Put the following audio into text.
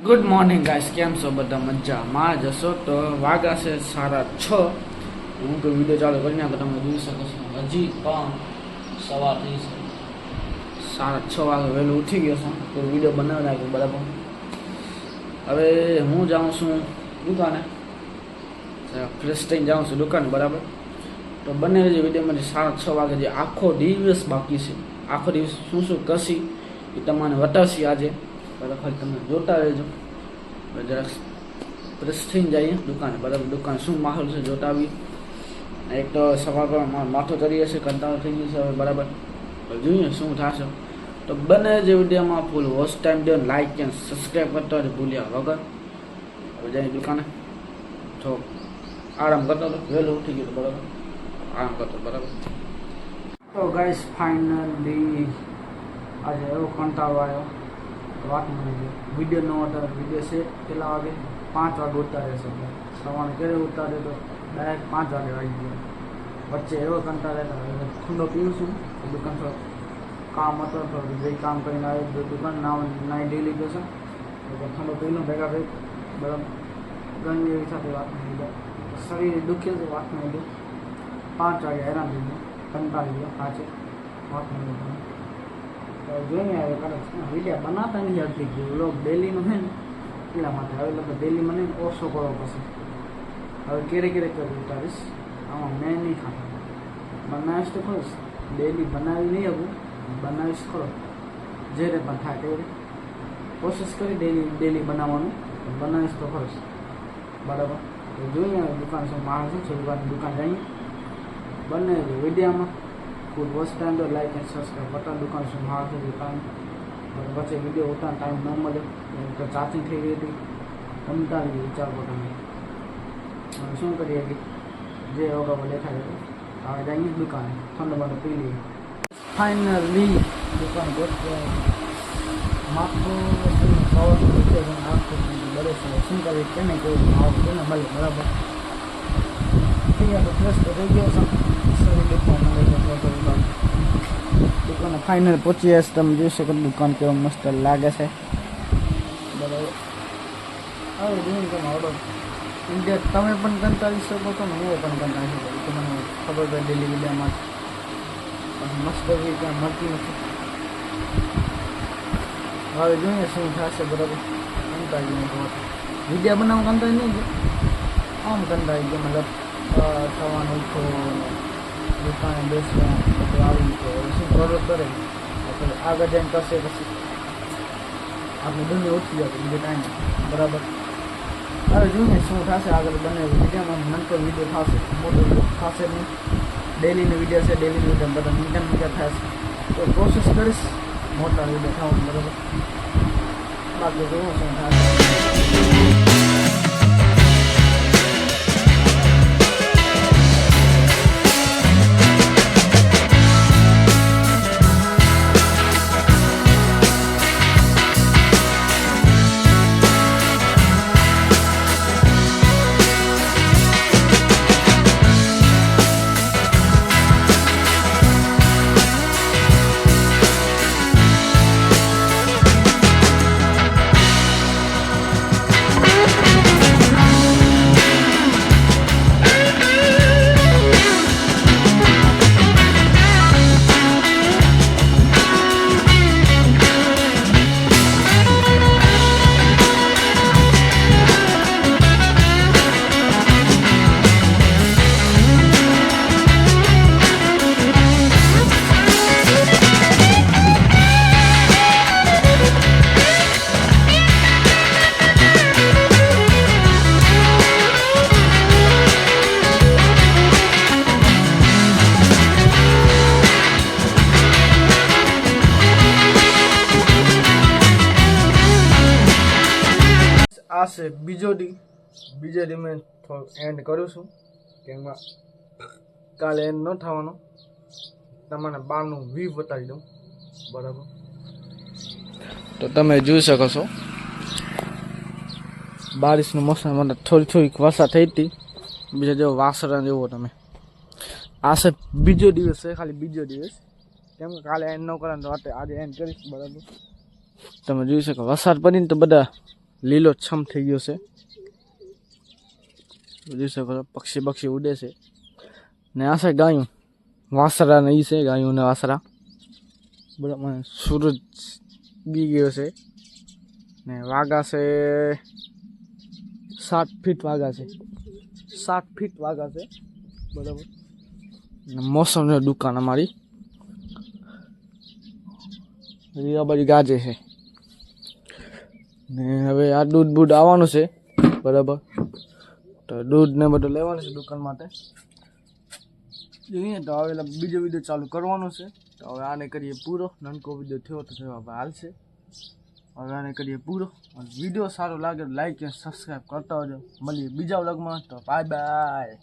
Good morning guys, કેમ છો બધા? મજામાં જશો તો વાગા છે 6:30. હું તો વિડીયો ચાલુ કરી નાખો, તમે જોઈ શકો છો. હજી પણ સવાર થઈ છે, 6:30 વાગે વહેલું ઉઠી ગયો છું તો વિડીયો બનાવી નાખ્યો બરાબર. હવે હું જાઉં છું દુકાને, ફ્રેશ થઈને જાઉં છું દુકાને બરાબર. તો બંને જે વિડીયોમાંથી 6:30 વાગે જે આખો દિવસ બાકી છે, આખો દિવસ શું શું કરશી એ તમને બતાવશી આજે બરાબર. ખાલી તમે જોતા રહેજો. જરાક ફ્રેશ થઈને જઈએ દુકાને બરાબર. દુકાન શું માહોલ છે જોતા આવી. એક તો સવાર પર માથો ચડી જશે, કંટાળો થઈ ગયો છે હવે બરાબર. જોઈએ શું થશે. તો બંને જે વિડીયોમાં ફૂલ વોચ ટાઈમ દો, લાઈક અને સબસ્ક્રાઈબ કરતા હોય ભૂલ્યા વગર. હવે જઈએ દુકાને. તો આરામ કરતો હતો, વહેલું ઉઠી ગયો બરાબર, આરામ કરતો બરાબર. તો ગાઈસ ફાઇનલી આજે એવો કંટાળો આવ્યો વાત મળી વિડીયો ન ઉતારે. વિડીયો છે કેટલા વાગે? 5 વાગે ઉતારે છે. સવારે ક્યારે ઉતારે તો ડાયરેક્ટ 5 વાગે આવી ગયો. વચ્ચે એવો કંટાળે ઠંડો પીવું છું. દુકાન પર કામ હતો તો જે કામ કરીને આવ્યો દુકાન નાઈ ડેલી જશે ઠંડો પી લઉં ભેગા ભેગ બરાબર. ઘણી એવી સાથે વાત મળી જાય, શરીર દુખે છે વાત મળી ગઈ. 5 વાગે હેરાન થઈ ગયો, કંટાળી ગયો આજે વાત મળી ગઈ. જોઈએ હવે કરે વિડીયો બનાવતા નથી આવતી ગયું લોક ડેલીનું છે ને એટલા માટે. હવે લોકો ડેલી મને ઓછો કરવો પડશે. હવે ક્યારે ઉતારીશ. આમાં મેં નહીં ખાતા, બનાવીશ તો ખરો. ડેલી બનાવી નહીં આવું, બનાવીશ ખરો. જે રે પણ થાય તે કોશિશ કરી ડેલી બનાવવાનું, બનાવીશ તો ખરો બરાબર. તો જોઈએ હવે દુકાન શું માણસ છે દુકાન જઈએ. બંને વિડીયામાં ફૂલ વોચ ટાઈમ દો, લાઈક એન્ડ સબસ્ક્રાઈબ બતા. દુકાન શું માલ છે દુકાન પછી વિડીયો ઉતાર ટાઈમ ન મળે તો ચાર્જિંગ થઈ ગઈ હતી, કંટાળી ગઈ વિચાર પોતાને. શું કરીએ કે જે વગર દેખાય હવે જઈએ દુકાને, ઠંડો બંડો પી લઈએ. ફાઇનલી દુકાન માથું સવારનું આખું બરે છે. શું કરીએ કેને કેવું આવું કેને મળે બરાબર. થઈ ગયા તો ફ્રેશ તો થઈ ગયો છે. દુકાને ફાઇનલ પહોંચી જશે. તમે જોઈ શકો દુકાન કેવો મસ્ત લાગે છે બરાબર. હવે જોઈને તમે ઓર્ડર ઇન્ડિયા તમે પણ કંટાળી શકો છો ને હું પણ કંટાળી શકો. તો મને ખબર છે ડેલી વિડીયોમાં મસ્ત ત્યાં મળતી નથી. હવે જોઈએ શું થશે બરાબર. કંટાળી નહીં વિડીયો બનાવવું કંટાળી નહીં ગયો, આમ કંટાળી ગયો. મતલબ થવાનું ઉઠો દુકાને બેસવા બધું આવી તો શું જરૂરત કરે આગળ જઈને કરશે પછી આપણે બંને ઉઠી જાય બીજો ટાઈમ બરાબર. હવે જોઈએ શું થશે આગળ. બંને વિડીયોમાં નંતો વિડીયો થશે, મોટો વિડીયો થશે નહીં. ડેલીનો વિડીયો છે, ડેલીનો વિડીયો બધા મીડિયા થશે તો કોશિશ કરીશ મોટા વિડીયો થવાનું બરાબર. બાકી જોવું શું થશે. આ છે બીજો ડી મેં થોડો એન્ડ કરું છું કેમ કાલે એન્ડ ન થવાનો. તમને બહારનું વ્યૂ બતાવી દઉં બરાબર. તો તમે જોઈ શકો છો બારિશનું મોસમ, મતલબ થોડીક વરસાદ થઈ હતી. બીજા જેવો વાસરા જેવો તમે. આ છે બીજો દિવસ છે, ખાલી બીજો દિવસ. કેમ કે કાલે એન્ડ ન કરે તો આજે એન્ડ કરીશ બરાબર. તમે જોઈ શકો વરસાદ પડીને તો બધા લીલો છમ થઈ ગયો છે. જોઈ શકો છો પક્ષી ઉડે છે ને આ છે ગાયું વાસરા ને ઈ છે ગાયું ને વાસરા બરાબર. સૂરજ બી ગયો છે ને વાગા છે 7 ફીટ વાગા છે 7 ફીટ વાગા છે બરાબર. મોસમ ને દુકાન અમારી આ બાજુ ગાજે છે ને હવે આ દૂધ બૂધ આવવાનું છે બરાબર. તો દૂધ ને બધું લેવાનું છે દુકાન માટે. જોઈએ તો હવે બીજો વિડીયો ચાલુ કરવાનો છે. તો હવે આને કરીએ પૂરો. નાનકો વિડીયો થયો તો થયો હવે હાલશે. હવે આને કરીએ પૂરો. વિડીયો સારો લાગે તો લાઈક અને સબસ્ક્રાઈબ કરતા હોજો. મળીએ બીજા વ્લોગમાં. તો બાય બાય.